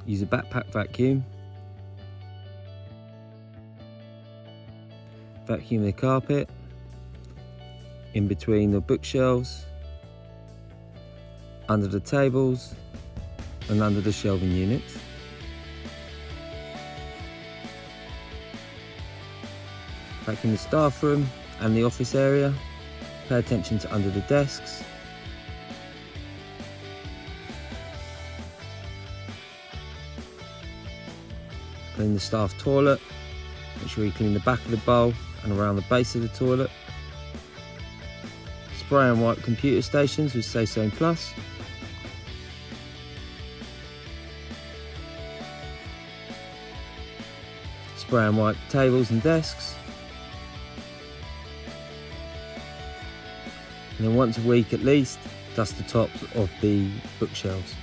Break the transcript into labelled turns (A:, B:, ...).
A: Use a backpack vacuum. Vacuum the carpet in between the bookshelves, under the tables and under the shelving units. Vacuum the staff room and the office area. Pay attention to under the desks. Clean the staff toilet. Make sure you clean the back of the bowl and around the base of the toilet. Spray and wipe computer stations with SaySone Plus. Spray and wipe tables and desks. And then once a week at least, dust the tops of the bookshelves.